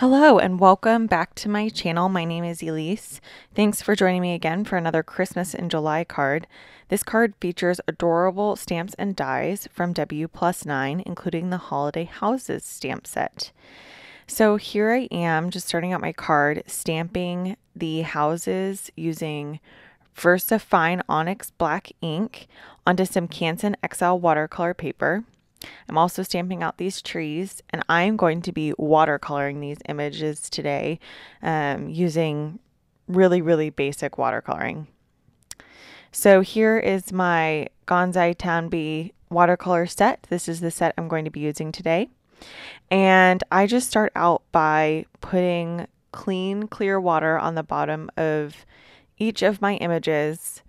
Hello and welcome back to my channel. My name is Elise. Thanks for joining me again for another Christmas in July card. This card features adorable stamps and dies from WPlus9, including the Holiday Houses stamp set. So here I am just starting out my card, stamping the houses using first a fine onyx black ink onto some Canson XL watercolor paper. I'm also stamping out these trees, and I'm going to be watercoloring these images today using really basic watercoloring. So here is my Gonzai Tanbi watercolor set. This is the set I'm going to be using today. And I just start out by putting clean, clear water on the bottom of each of my images,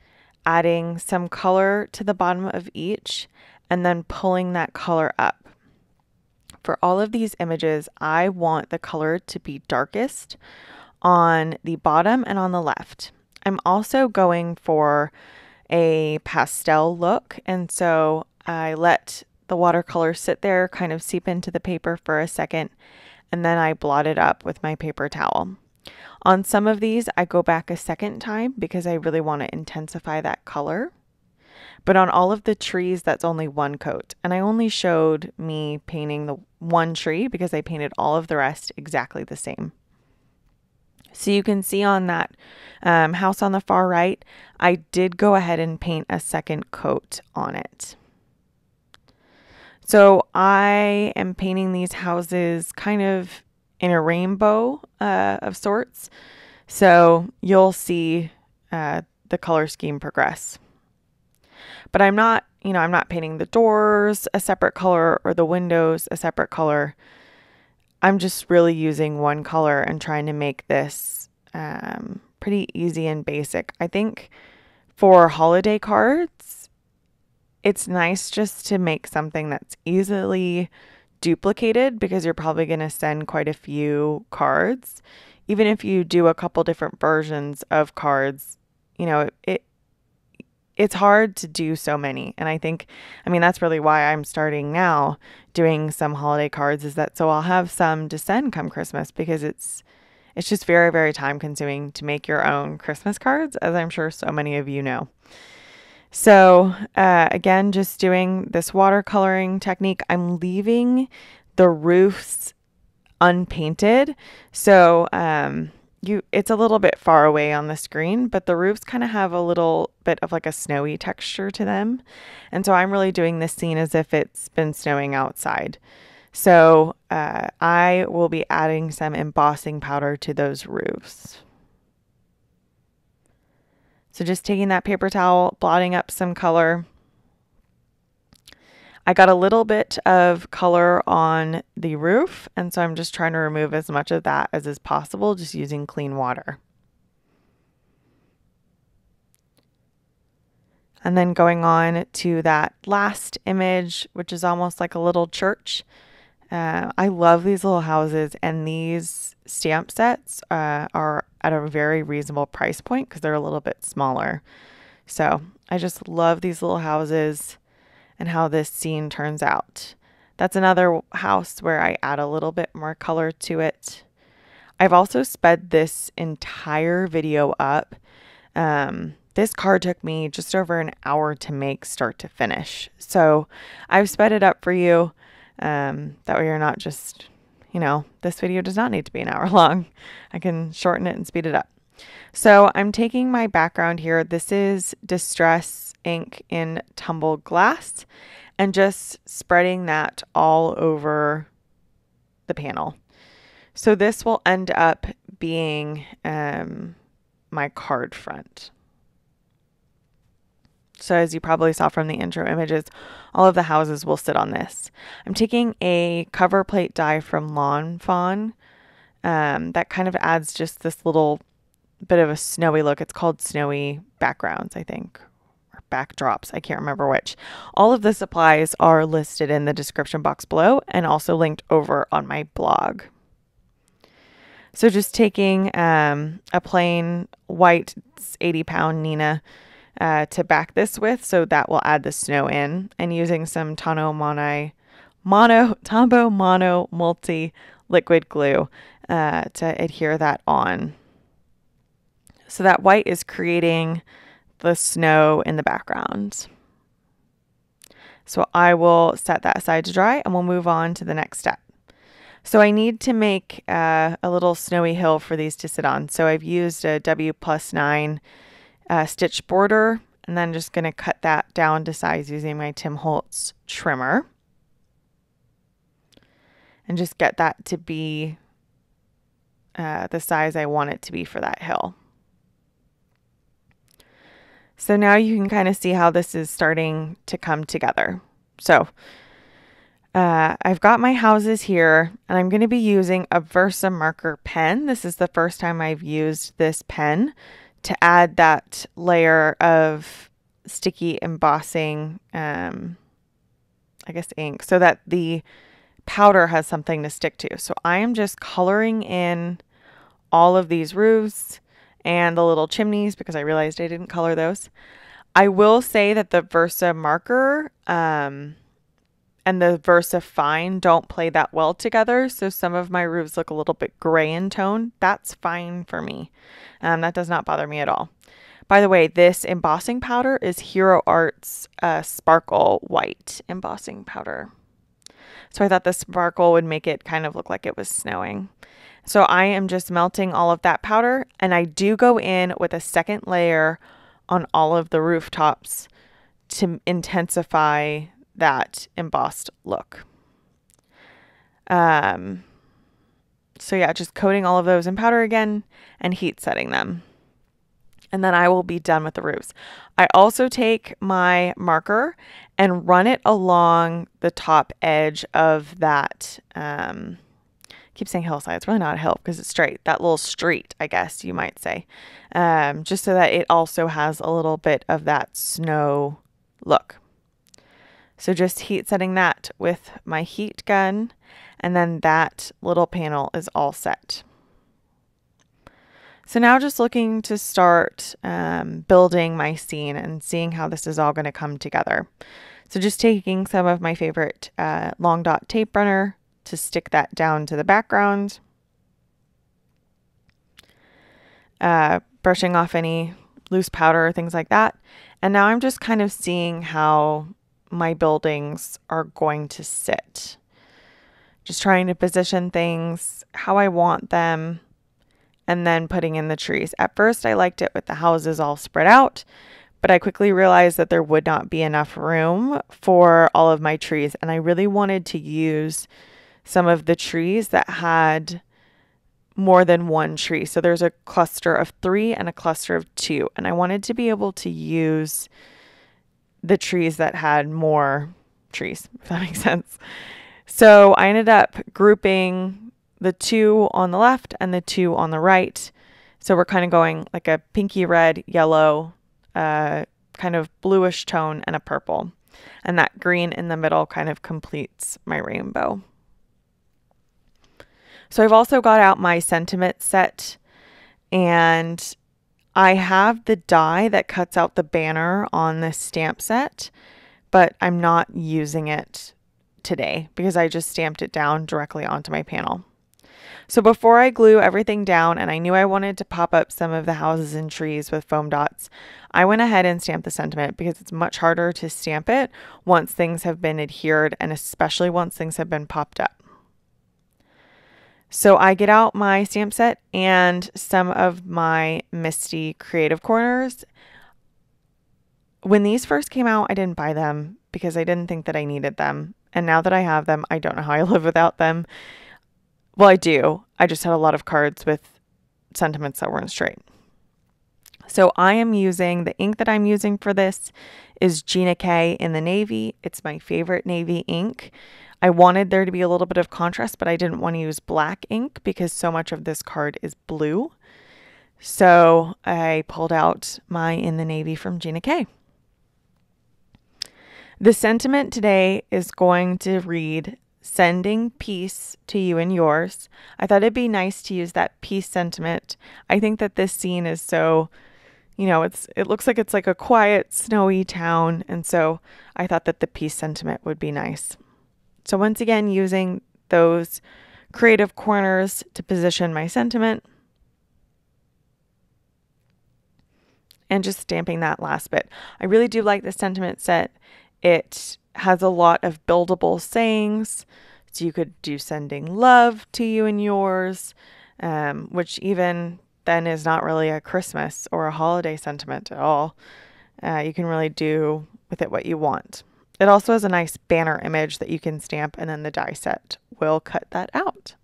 adding some color to the bottom of each, and then pulling that color up. For all of these images, I want the color to be darkest on the bottom and on the left. I'm also going for a pastel look, and so I let the watercolor sit there, kind of seep into the paper for a second, and then I blot it up with my paper towel. On some of these, I go back a second time because I really want to intensify that color. But on all of the trees, that's only one coat. And I only showed me painting the one tree because I painted all of the rest exactly the same. So you can see on that house on the far right, I did go ahead and paint a second coat on it. So I am painting these houses kind of in a rainbow of sorts. So you'll see the color scheme progress. But I'm not painting the doors a separate color or the windows a separate color. I'm just really using one color and trying to make this pretty easy and basic. I think for holiday cards, it's nice just to make something that's easily duplicated because you're probably going to send quite a few cards. Even if you do a couple different versions of cards, it's hard to do so many. And I mean, that's really why I'm starting now doing some holiday cards, is that so I'll have some to send come Christmas, because it's just very time consuming to make your own Christmas cards, as I'm sure so many of you know. So again, just doing this watercoloring technique. I'm leaving the roofs unpainted. So it's a little bit far away on the screen, but the roofs kind of have a little bit of like a snowy texture to them. And so I'm really doing this scene as if it's been snowing outside. So I will be adding some embossing powder to those roofs. So just taking that paper towel, blotting up some color. I got a little bit of color on the roof, and so I'm just trying to remove as much of that as is possible, just using clean water. And then going on to that last image, which is almost like a little church. I love these little houses, and these stamp sets are at a very reasonable price point because they're a little bit smaller. So I just love these little houses and how this scene turns out. That's another house where I add a little bit more color to it. I've also sped this entire video up. This card took me just over an hour to make start to finish. So I've sped it up for you. That way you're not just, this video does not need to be an hour long. I can shorten it and speed it up. So I'm taking my background here. This is Distress ink in tumbled glass, and just spreading that all over the panel. So this will end up being my card front. So as you probably saw from the intro images, all of the houses will sit on this. I'm taking a cover plate die from Lawn Fawn that kind of adds just this little bit of a snowy look. It's called Snowy Backgrounds, I think, or Backdrops. I can't remember which. All of the supplies are listed in the description box below and also linked over on my blog. So just taking a plain white 80-pound Nina to back this with, so that will add the snow in, and using some Tombow Mono Multi liquid glue to adhere that on. So that white is creating the snow in the background. So I will set that aside to dry and we'll move on to the next step. So I need to make a little snowy hill for these to sit on. So I've used a WPlus9 stitch border, and then just going to cut that down to size using my Tim Holtz trimmer. And just get that to be the size I want it to be for that hill. So now you can kind of see how this is starting to come together. So I've got my houses here, and I'm going to be using a Versa marker pen. This is the first time I've used this pen to add that layer of sticky embossing, I guess ink, so that the powder has something to stick to. So I am just coloring in all of these roofs and the little chimneys because I realized I didn't color those. I will say that the Versa marker and the Versa Fine don't play that well together. So some of my roofs look a little bit gray in tone. That's fine for me. That does not bother me at all. By the way, this embossing powder is Hero Art's Sparkle White embossing powder. So I thought the sparkle would make it kind of look like it was snowing. So I am just melting all of that powder, and I do go in with a second layer on all of the rooftops to intensify that embossed look. So yeah, just coating all of those in powder again and heat setting them. And then I will be done with the roofs. I also take my marker and run it along the top edge of that, I keep saying hillside. It's really not a hill because it's straight. That little street, I guess you might say, just so that it also has a little bit of that snow look. So just heat setting that with my heat gun, and then that little panel is all set. So now just looking to start building my scene and seeing how this is all going to come together. So just taking some of my favorite long dot tape runner to stick that down to the background. Brushing off any loose powder or things like that. And now I'm just kind of seeing how my buildings are going to sit. Just trying to position things how I want them, and then putting in the trees. At first, I liked it with the houses all spread out, but I quickly realized that there would not be enough room for all of my trees, and I really wanted to use some of the trees that had more than one tree. So there's a cluster of 3 and a cluster of 2, and I wanted to be able to use the trees that had more trees, if that makes sense. So I ended up grouping the 2 on the left and the 2 on the right. So we're kind of going like a pinky red, yellow, kind of bluish tone, and a purple. And that green in the middle kind of completes my rainbow. So I've also got out my sentiment set, and I have the die that cuts out the banner on this stamp set, but I'm not using it today because I just stamped it down directly onto my panel. So before I glue everything down, and I knew I wanted to pop up some of the houses and trees with foam dots, I went ahead and stamped the sentiment because it's much harder to stamp it once things have been adhered, and especially once things have been popped up. So I get out my stamp set and some of my Misty Creative Corners. When these first came out, I didn't buy them because I didn't think that I needed them. And now that I have them, I don't know how I live without them. Well, I do. I just had a lot of cards with sentiments that weren't straight. So I am using, the ink that I'm using for this is Gina K in the navy. It's my favorite navy ink. I wanted there to be a little bit of contrast, but I didn't want to use black ink because so much of this card is blue. So I pulled out my In the Navy from Gina K. The sentiment today is going to read, "Sending peace to you and yours." I thought it'd be nice to use that peace sentiment. I think that this scene is so, you know, it looks like it's like a quiet, snowy town. And so I thought that the peace sentiment would be nice. So once again, using those creative corners to position my sentiment, and just stamping that last bit. I really do like the sentiment set. It has a lot of buildable sayings. So you could do sending love to you and yours, which even then is not really a Christmas or a holiday sentiment at all. You can really do with it what you want. It also has a nice banner image that you can stamp, and then the die set will cut that out.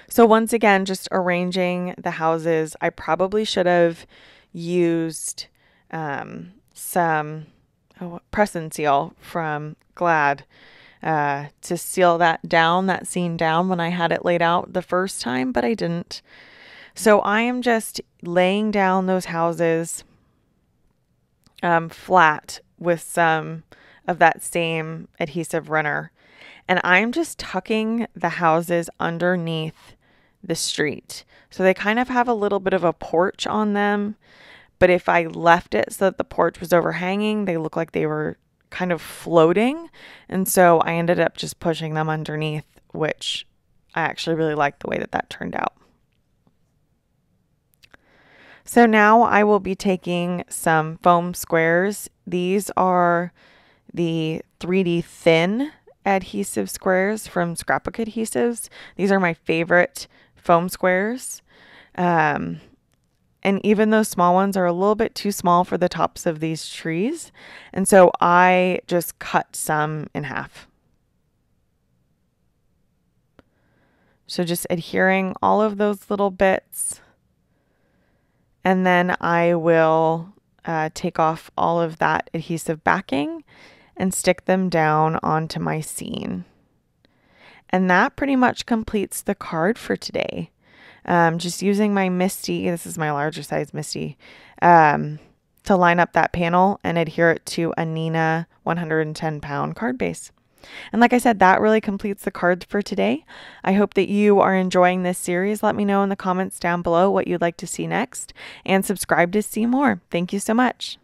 So once again, just arranging the houses. I probably should have used some press and seal from Glad to seal that scene down when I had it laid out the first time, but I didn't. So I am just laying down those houses flat with some of that same adhesive runner. And I'm just tucking the houses underneath the street. So they kind of have a little bit of a porch on them. But if I left it so that the porch was overhanging, they look like they were kind of floating. And so I ended up just pushing them underneath, which I actually really liked the way that that turned out. So now I will be taking some foam squares. These are the 3D thin adhesive squares from Scrapbook Adhesives. These are my favorite foam squares. And even those small ones are a little bit too small for the tops of these trees. And so I just cut some in half. So just adhering all of those little bits. And then I will take off all of that adhesive backing and stick them down onto my scene. And that pretty much completes the card for today. Just using my Misty, this is my larger size Misty, to line up that panel and adhere it to a Nina 110-pound card base. And like I said, that really completes the cards for today. I hope that you are enjoying this series. Let me know in the comments down below what you'd like to see next, and subscribe to see more. Thank you so much.